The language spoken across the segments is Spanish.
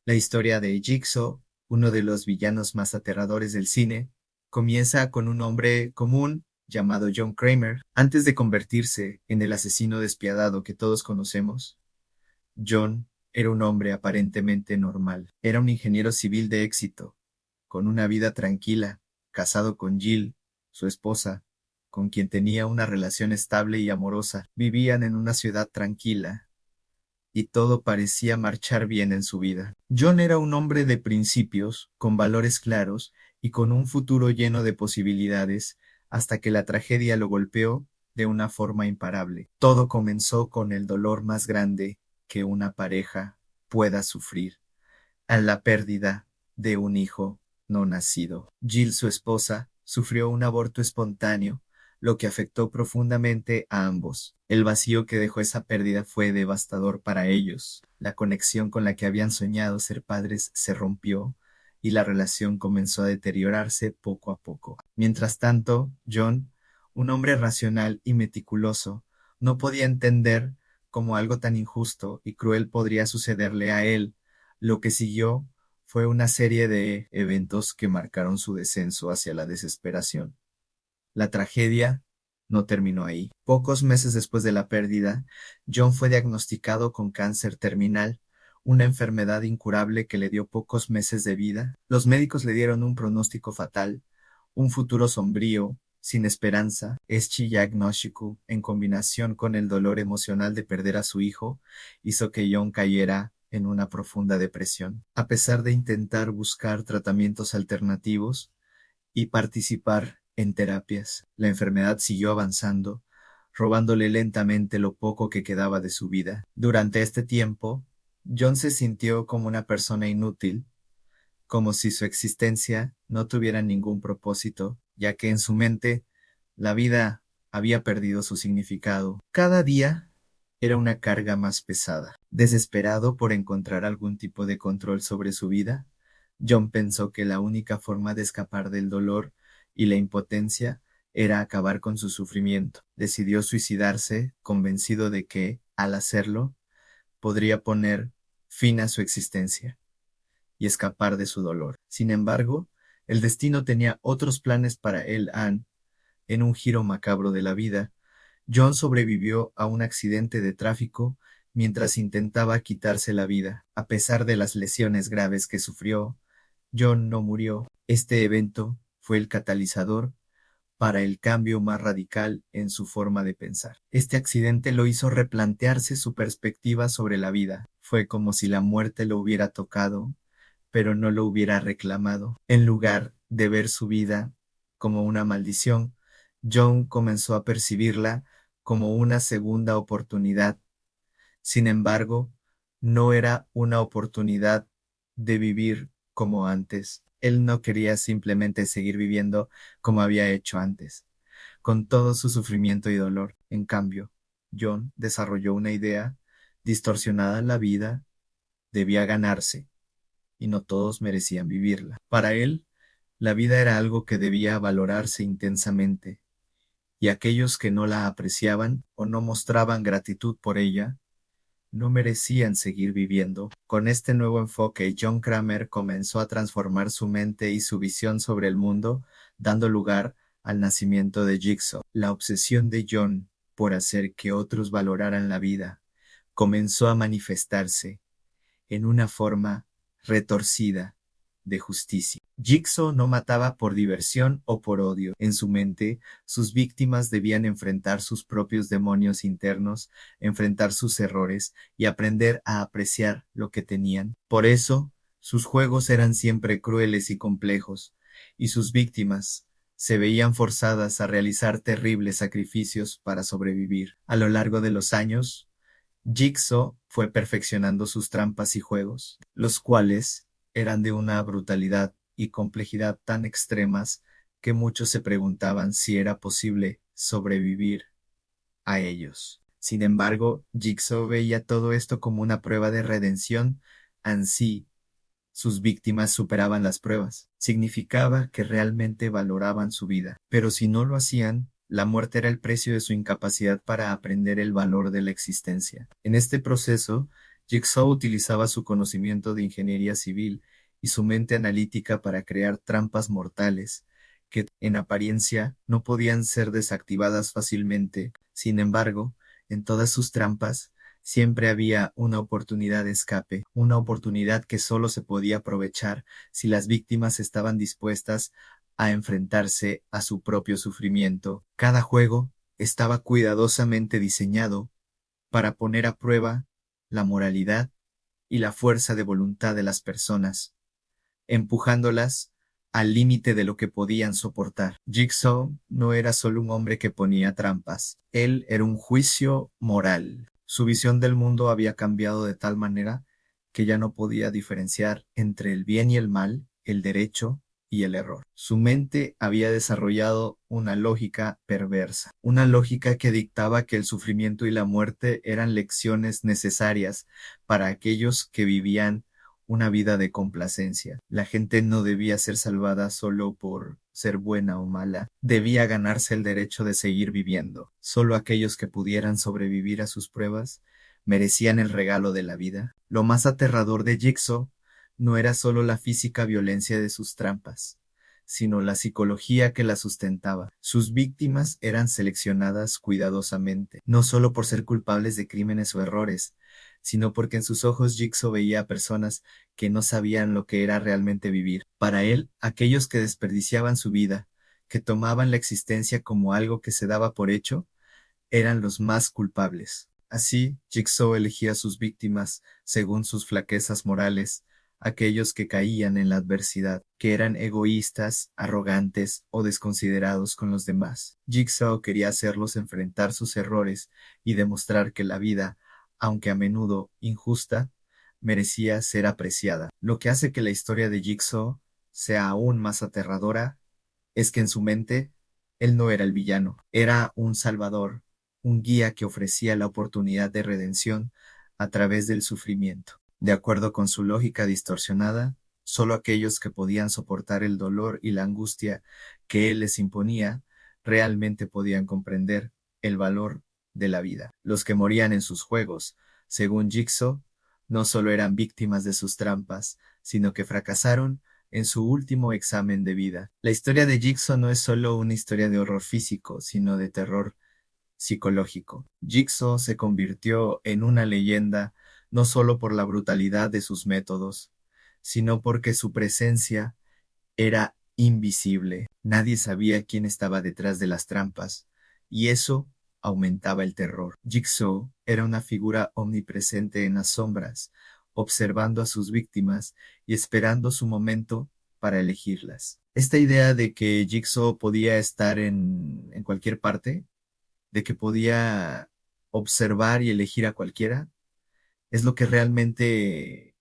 La historia de Jigsaw, uno de los villanos más aterradores del cine, comienza con un hombre común llamado John Kramer. Antes de convertirse en el asesino despiadado que todos conocemos, John era un hombre aparentemente normal. Era un ingeniero civil de éxito, con una vida tranquila, casado con Jill, su esposa, con quien tenía una relación estable y amorosa. Vivían en una ciudad tranquila, y todo parecía marchar bien en su vida. John era un hombre de principios, con valores claros y con un futuro lleno de posibilidades, hasta que la tragedia lo golpeó de una forma imparable. Todo comenzó con el dolor más grande que una pareja pueda sufrir, a la pérdida de un hijo no nacido. Jill, su esposa, sufrió un aborto espontáneo, lo que afectó profundamente a ambos. El vacío que dejó esa pérdida fue devastador para ellos. La conexión con la que habían soñado ser padres se rompió y la relación comenzó a deteriorarse poco a poco. Mientras tanto, John, un hombre racional y meticuloso, no podía entender cómo algo tan injusto y cruel podría sucederle a él. Lo que siguió fue una serie de eventos que marcaron su descenso hacia la desesperación. La tragedia no terminó ahí. Pocos meses después de la pérdida, John fue diagnosticado con cáncer terminal, una enfermedad incurable que le dio pocos meses de vida. Los médicos le dieron un pronóstico fatal, un futuro sombrío, sin esperanza. Este diagnóstico, en combinación con el dolor emocional de perder a su hijo, hizo que John cayera en una profunda depresión. A pesar de intentar buscar tratamientos alternativos y participar en terapias, la enfermedad siguió avanzando, robándole lentamente lo poco que quedaba de su vida. Durante este tiempo, John se sintió como una persona inútil, como si su existencia no tuviera ningún propósito, ya que en su mente la vida había perdido su significado. Cada día era una carga más pesada. Desesperado por encontrar algún tipo de control sobre su vida, John pensó que la única forma de escapar del dolor y la impotencia era acabar con su sufrimiento. Decidió suicidarse, convencido de que, al hacerlo, podría poner fin a su existencia y escapar de su dolor. Sin embargo, el destino tenía otros planes para él. En un giro macabro de la vida, John sobrevivió a un accidente de tráfico mientras intentaba quitarse la vida. A pesar de las lesiones graves que sufrió, John no murió. Este evento fue el catalizador para el cambio más radical en su forma de pensar. Este accidente lo hizo replantearse su perspectiva sobre la vida. Fue como si la muerte lo hubiera tocado, pero no lo hubiera reclamado. En lugar de ver su vida como una maldición, John comenzó a percibirla como una segunda oportunidad. Sin embargo, no era una oportunidad de vivir como antes. Él no quería simplemente seguir viviendo como había hecho antes, con todo su sufrimiento y dolor. En cambio, John desarrolló una idea distorsionada. La vida debía ganarse y no todos merecían vivirla. Para él, la vida era algo que debía valorarse intensamente, y aquellos que no la apreciaban o no mostraban gratitud por ella, no merecían seguir viviendo. Con este nuevo enfoque, John Kramer comenzó a transformar su mente y su visión sobre el mundo, dando lugar al nacimiento de Jigsaw. La obsesión de John por hacer que otros valoraran la vida comenzó a manifestarse en una forma retorcida de justicia. Jigsaw no mataba por diversión o por odio. En su mente, sus víctimas debían enfrentar sus propios demonios internos, enfrentar sus errores y aprender a apreciar lo que tenían. Por eso, sus juegos eran siempre crueles y complejos, y sus víctimas se veían forzadas a realizar terribles sacrificios para sobrevivir. A lo largo de los años, Jigsaw fue perfeccionando sus trampas y juegos, los cuales eran de una brutalidad y complejidad tan extremas que muchos se preguntaban si era posible sobrevivir a ellos. Sin embargo, Jigsaw veía todo esto como una prueba de redención. Ansí, sus víctimas superaban las pruebas. Significaba que realmente valoraban su vida. Pero si no lo hacían, la muerte era el precio de su incapacidad para aprender el valor de la existencia. En este proceso, Jigsaw utilizaba su conocimiento de ingeniería civil y su mente analítica para crear trampas mortales que, en apariencia, no podían ser desactivadas fácilmente. Sin embargo, en todas sus trampas siempre había una oportunidad de escape, una oportunidad que solo se podía aprovechar si las víctimas estaban dispuestas a enfrentarse a su propio sufrimiento. Cada juego estaba cuidadosamente diseñado para poner a prueba la moralidad y la fuerza de voluntad de las personas, empujándolas al límite de lo que podían soportar. Jigsaw no era solo un hombre que ponía trampas, él era un juicio moral. Su visión del mundo había cambiado de tal manera que ya no podía diferenciar entre el bien y el mal, el derecho y el error. Su mente había desarrollado una lógica perversa, una lógica que dictaba que el sufrimiento y la muerte eran lecciones necesarias para aquellos que vivían una vida de complacencia. La gente no debía ser salvada solo por ser buena o mala, debía ganarse el derecho de seguir viviendo. Solo aquellos que pudieran sobrevivir a sus pruebas merecían el regalo de la vida. Lo más aterrador de Jigsaw no era solo la física violencia de sus trampas, sino la psicología que la sustentaba. Sus víctimas eran seleccionadas cuidadosamente, no solo por ser culpables de crímenes o errores, sino porque en sus ojos Jigsaw veía a personas que no sabían lo que era realmente vivir. Para él, aquellos que desperdiciaban su vida, que tomaban la existencia como algo que se daba por hecho, eran los más culpables. Así, Jigsaw elegía a sus víctimas según sus flaquezas morales, aquellos que caían en la adversidad, que eran egoístas, arrogantes o desconsiderados con los demás. Jigsaw quería hacerlos enfrentar sus errores y demostrar que la vida, aunque a menudo injusta, merecía ser apreciada. Lo que hace que la historia de Jigsaw sea aún más aterradora es que en su mente él no era el villano, era un salvador, un guía que ofrecía la oportunidad de redención a través del sufrimiento. De acuerdo con su lógica distorsionada, solo aquellos que podían soportar el dolor y la angustia que él les imponía realmente podían comprender el valor de la vida. Los que morían en sus juegos, según Jigsaw, no solo eran víctimas de sus trampas, sino que fracasaron en su último examen de vida. La historia de Jigsaw no es solo una historia de horror físico, sino de terror psicológico. Jigsaw se convirtió en una leyenda no solo por la brutalidad de sus métodos, sino porque su presencia era invisible. Nadie sabía quién estaba detrás de las trampas, y eso aumentaba el terror. Jigsaw era una figura omnipresente en las sombras, observando a sus víctimas y esperando su momento para elegirlas. Esta idea de que Jigsaw podía estar en cualquier parte, de que podía observar y elegir a cualquiera, es lo que realmente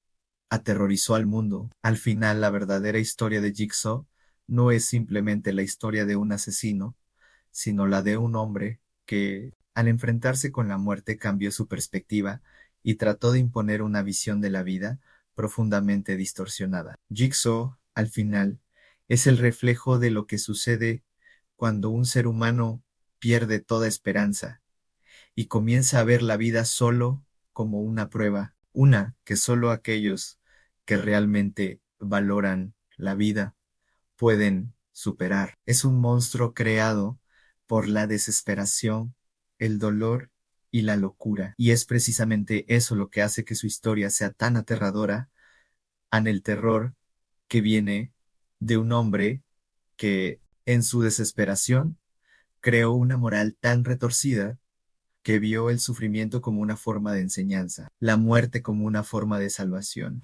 aterrorizó al mundo. Al final, la verdadera historia de Jigsaw no es simplemente la historia de un asesino, sino la de un hombre que, al enfrentarse con la muerte, cambió su perspectiva y trató de imponer una visión de la vida profundamente distorsionada. Jigsaw, al final, es el reflejo de lo que sucede cuando un ser humano pierde toda esperanza y comienza a ver la vida solo como una prueba, una que solo aquellos que realmente valoran la vida pueden superar. Es un monstruo creado por la desesperación, el dolor y la locura. Y es precisamente eso lo que hace que su historia sea tan aterradora ante el terror que viene de un hombre que en su desesperación creó una moral tan retorcida que vio el sufrimiento como una forma de enseñanza, la muerte como una forma de salvación,